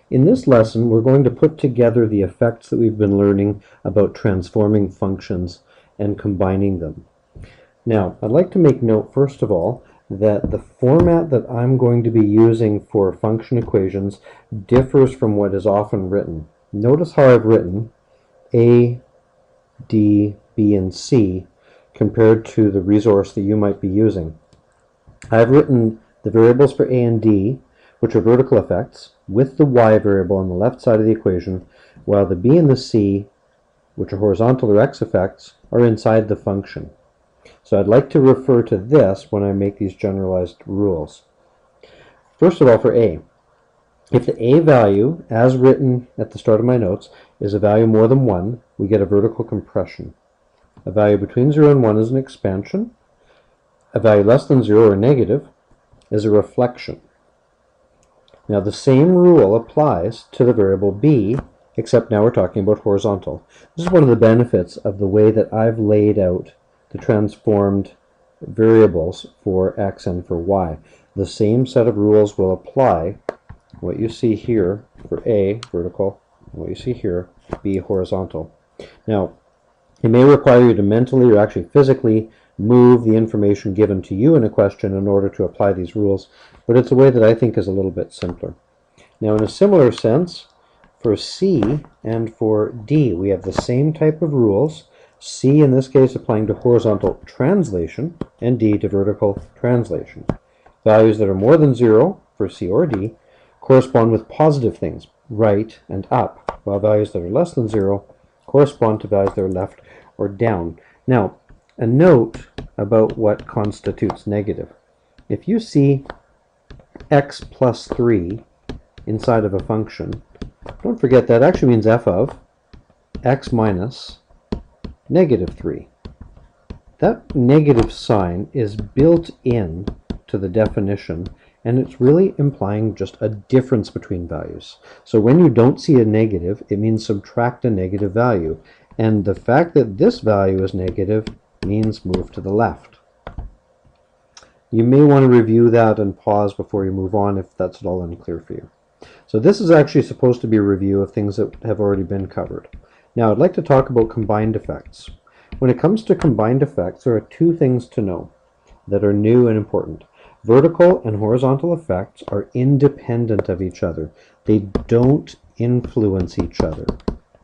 In this lesson, we're going to put together the effects that we've been learning about transforming functions and combining them. Now, I'd like to make note, first of all, that the format that I'm going to be using for function equations differs from what is often written. Notice how I've written A, D, B, and C compared to the resource that you might be using. I've written the variables for A and D, which are vertical effects, with the y variable on the left side of the equation, while the b and the c, which are horizontal or x effects, are inside the function. So I'd like to refer to this when I make these generalized rules. First of all, for a, if the a value, as written at the start of my notes, is a value more than 1, we get a vertical compression. A value between 0 and 1 is an expansion. A value less than 0 or negative is a reflection. Now the same rule applies to the variable b, except now we're talking about horizontal. This is one of the benefits of the way that I've laid out the transformed variables for x and for y. The same set of rules will apply. What you see here for a, vertical, and what you see here, b, horizontal. Now, it may require you to mentally or actually physically move the information given to you in a question in order to apply these rules, but it's a way that I think is a little bit simpler. Now, in a similar sense, for C and for D, we have the same type of rules. C, in this case, applying to horizontal translation, and D to vertical translation. Values that are more than 0 for C or D correspond with positive things, right and up, while values that are less than 0 correspond to values that are left or down. Now, a note about what constitutes negative. If you see x plus 3 inside of a function, don't forget that actually means f of x minus negative 3. That negative sign is built in to the definition, and it's really implying just a difference between values. So when you don't see a negative, it means subtract a negative value. And the fact that this value is negative means move to the left. You may want to review that and pause before you move on if that's at all unclear for you. So this is actually supposed to be a review of things that have already been covered. Now I'd like to talk about combined effects. When it comes to combined effects, there are two things to know that are new and important. Vertical and horizontal effects are independent of each other. They don't influence each other.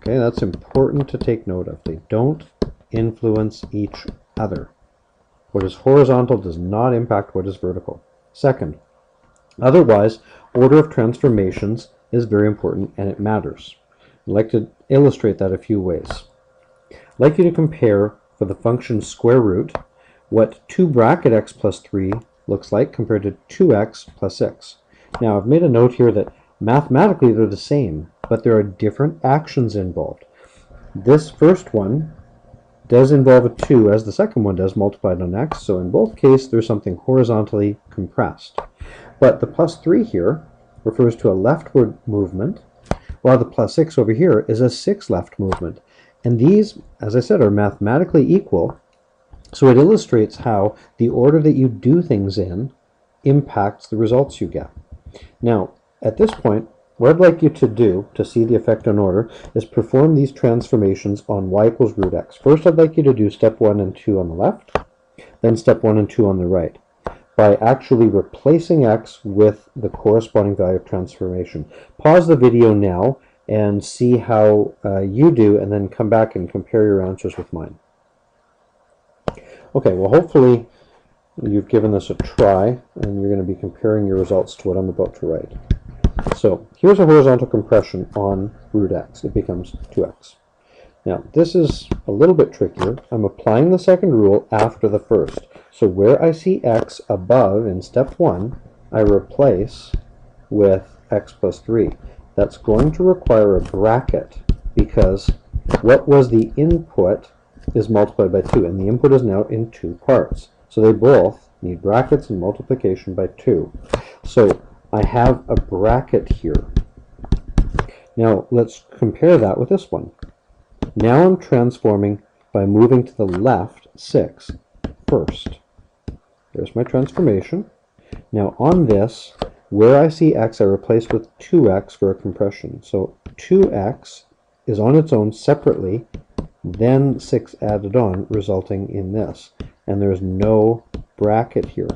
Okay, that's important to take note of. They don't influence each other. What is horizontal does not impact what is vertical. Second, otherwise, order of transformations is very important and it matters. I'd like to illustrate that a few ways. I'd like you to compare for the function square root what 2 bracket x plus 3 looks like compared to 2x plus 6. Now I've made a note here that mathematically they're the same, but there are different actions involved. This first one does involve a 2, as the second one does, multiplied on x, so in both cases there's something horizontally compressed. But the plus 3 here refers to a leftward movement, while the plus 6 over here is a 6 left movement. And these, as I said, are mathematically equal, so it illustrates how the order that you do things in impacts the results you get. Now, at this point, what I'd like you to do to see the effect on order is perform these transformations on y equals root x. First, I'd like you to do step 1 and 2 on the left, then step 1 and 2 on the right, by actually replacing x with the corresponding value of transformation. Pause the video now and see how you do, and then come back and compare your answers with mine. Okay, well hopefully you've given this a try, and you're going to be comparing your results to what I'm about to write. So here's a horizontal compression on root x. It becomes 2x. Now this is a little bit trickier. I'm applying the second rule after the first. So where I see x above in step 1, I replace with x plus 3. That's going to require a bracket because what was the input is multiplied by 2, and the input is now in 2 parts. So they both need brackets and multiplication by 2. So I have a bracket here. Now let's compare that with this one. Now I'm transforming by moving to the left 6 first. There's my transformation. Now on this, Where I see x, I replace with 2x for a compression. So 2x is on its own separately, then 6 added on, resulting in this. And there's no bracket here.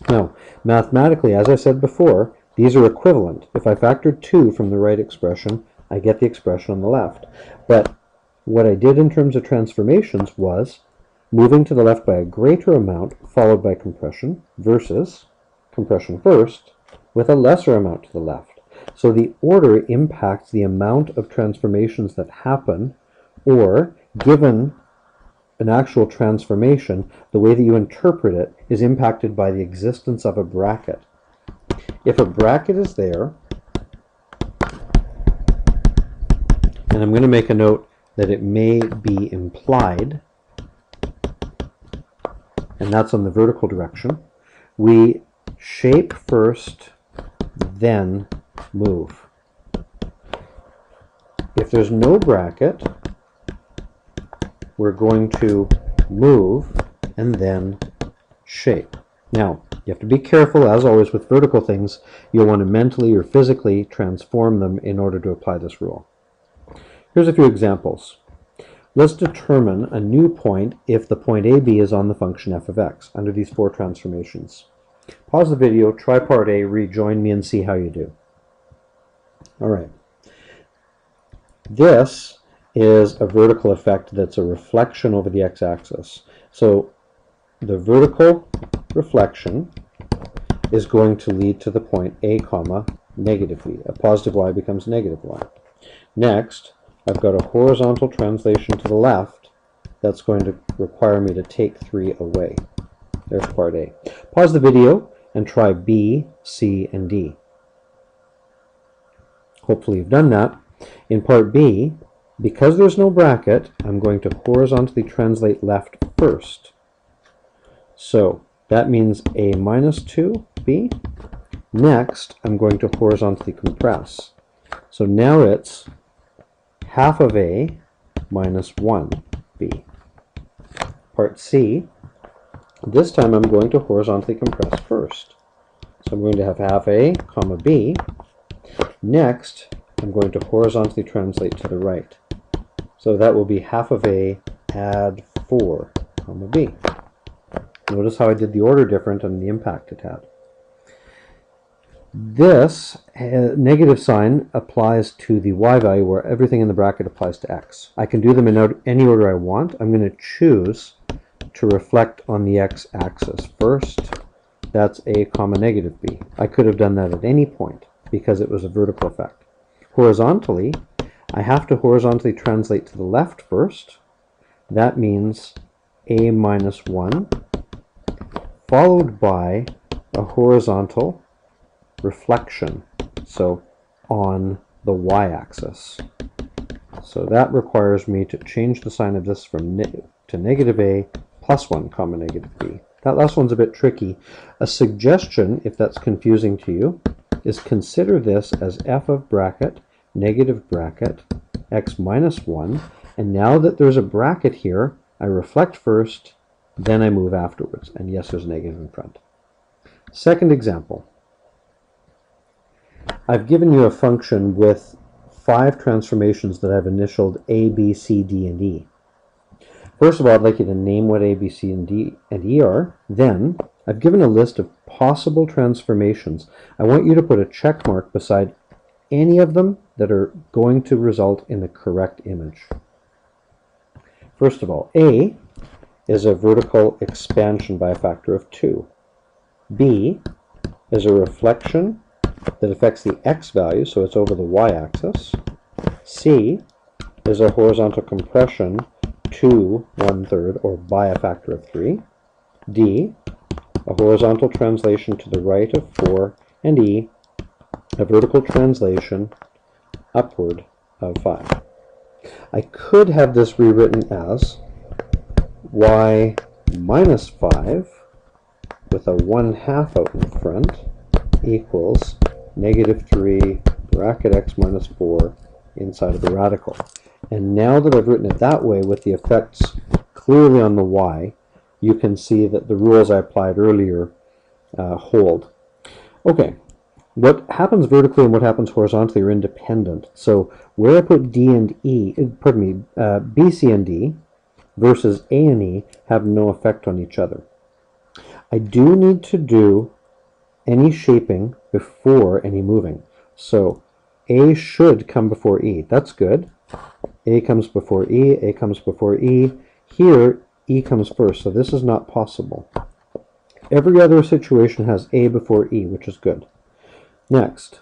Now, mathematically, as I said before, these are equivalent. If I factor 2 from the right expression, I get the expression on the left. But what I did in terms of transformations was moving to the left by a greater amount, followed by compression, versus compression first, with a lesser amount to the left. So the order impacts the amount of transformations that happen, or given an actual transformation, the way that you interpret it is impacted by the existence of a bracket. If a bracket is there, and I'm going to make a note that it may be implied, and that's on the vertical direction, we shape first, then move. If there's no bracket, we're going to move and then shape. Now, you have to be careful, as always with vertical things. You'll want to mentally or physically transform them in order to apply this rule. Here's a few examples. Let's determine a new point if the point AB is on the function f of x under these 4 transformations. Pause the video, try part A, rejoin me and see how you do. All right. This is a vertical effect that's a reflection over the x-axis. So the vertical reflection is going to lead to the point A, comma, negative b. A positive y becomes negative y. Next, I've got a horizontal translation to the left that's going to require me to take 3 away. There's part A. Pause the video and try B, C, and D. Hopefully you've done that. In part B, because there's no bracket, I'm going to horizontally translate left first. So that means A minus 2B. Next, I'm going to horizontally compress. So now it's half of A minus 1B. Part C, this time I'm going to horizontally compress first. So I'm going to have half A, comma B. Next, I'm going to horizontally translate to the right. So that will be half of A, add 4, comma B. Notice how I did the order different and the impact it had. This negative sign applies to the y value, where everything in the bracket applies to x. I can do them in any order I want. I'm going to choose to reflect on the x-axis first. That's A, comma, negative b. I could have done that at any point because it was a vertical effect. Horizontally, I have to horizontally translate to the left first. That means A minus 1, followed by a horizontal reflection, so on the y-axis. So that requires me to change the sign of this from to negative A plus 1, comma, negative b. That last one's a bit tricky. A suggestion, if that's confusing to you, is consider this as f of bracket, negative bracket, x minus 1, and now that there's a bracket here, I reflect first, then I move afterwards, and yes, there's a negative in front. Second example. I've given you a function with 5 transformations that I've initialed A, B, C, D, and E. First of all, I'd like you to name what A, B, C, and D and E are. Then, I've given a list of possible transformations. I want you to put a check mark beside any of them that are going to result in the correct image. First of all, A is a vertical expansion by a factor of 2. B is a reflection that affects the x value, so it's over the y-axis. C is a horizontal compression to 1/3, or by a factor of 3. D, a horizontal translation to the right of 4. And E, a vertical translation upward of 5. I could have this rewritten as y minus 5 with a 1/2 out in front equals negative 3 bracket x minus 4 inside of the radical. And now that I've written it that way with the effects clearly on the y, you can see that the rules I applied earlier hold. Okay, what happens vertically and what happens horizontally are independent. So where I put D and E, B, C, and D versus A and E have no effect on each other. I do need to do any shaping before any moving. So A should come before E. That's good. A comes before E, A comes before E. Here, E comes first, so this is not possible. Every other situation has A before E, which is good. Next,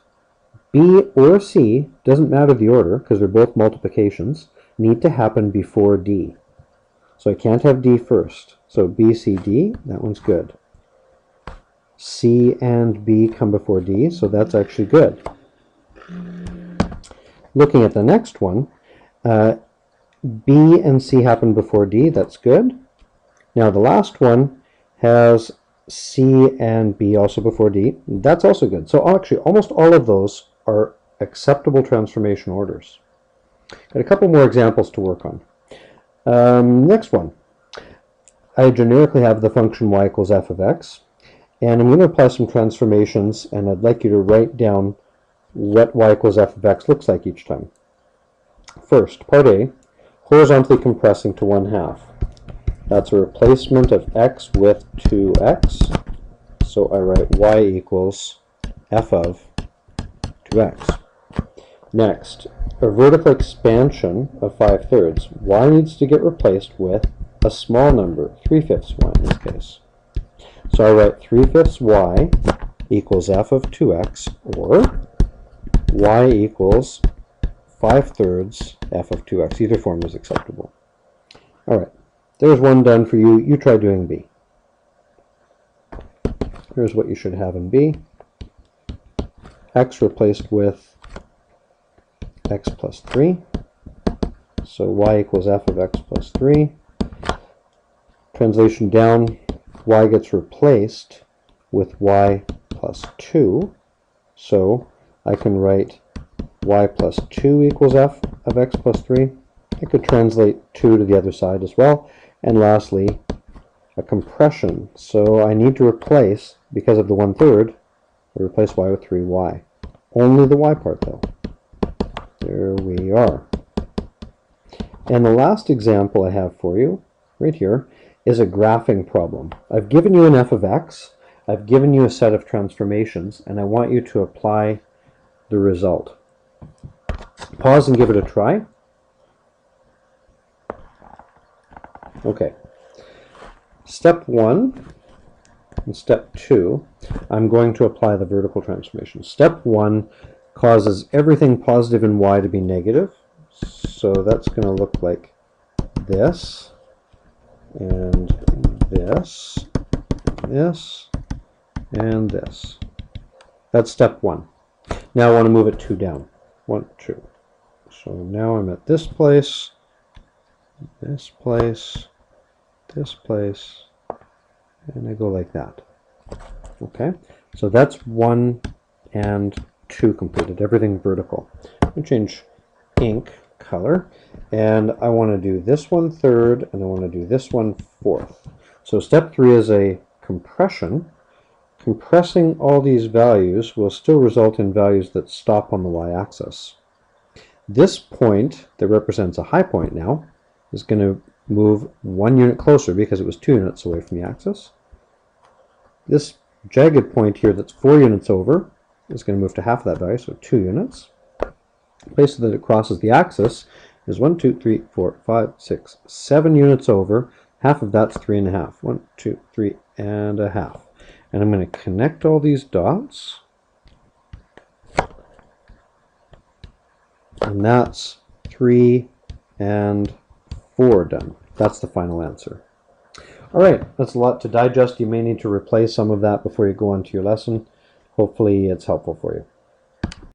B or C, doesn't matter the order, because they're both multiplications, need to happen before D. So I can't have D first. So B, C, D, that one's good. C and B come before D, so that's actually good. Looking at the next one, B and C happen before D, that's good. Now the last one has C and B also before D, that's also good. So actually almost all of those are acceptable transformation orders. Got a couple more examples to work on. Next one. I generically have the function y equals f of x, and I'm going to apply some transformations, and I'd like you to write down what y equals f of x looks like each time. First, part A, horizontally compressing to 1/2. That's a replacement of x with 2x, so I write y equals f of 2x. Next, a vertical expansion of 5/3. Y needs to get replaced with a small number, 3/5 y in this case. So I write 3/5 y equals f of 2x, or y equals 5/3 f of 2x. Either form is acceptable. Alright, there's one done for you. You try doing B. Here's what you should have in B. X replaced with x plus 3. So y equals f of x plus 3. Translation down, y gets replaced with y plus 2. So I can write y plus 2 equals f of x plus 3. I could translate 2 to the other side as well. And lastly, a compression. So I need to replace, because of the 1/3, I replace y with 3y. Only the y part though. There we are. And the last example I have for you, right here, is a graphing problem. I've given you an f of x, I've given you a set of transformations, and I want you to apply the result. Pause and give it a try. Okay. Step 1 and step 2, I'm going to apply the vertical transformation. Step 1 causes everything positive in y to be negative. So that's going to look like this, and this, this, and this. That's step 1. Now I want to move it 2 down. 1, 2. So now I'm at this place, this place, this place, and I go like that. Okay, so that's 1 and 2 completed, everything vertical. I'm going to change ink color, and I want to do this one third, and I want to do this one fourth. So step 3 is a compression. Compressing all these values will still result in values that stop on the y-axis. This point that represents a high point now is going to move 1 unit closer because it was 2 units away from the axis. This jagged point here that's 4 units over is going to move to half of that value, so 2 units. The place that it crosses the axis is 1, 2, 3, 4, 5, 6, 7 units over. Half of that's 3.5. 1, 2, 3 and a half. And I'm going to connect all these dots. And that's 3 and 4 done. That's the final answer. Alright, that's a lot to digest. You may need to replay some of that before you go on to your lesson. Hopefully it's helpful for you.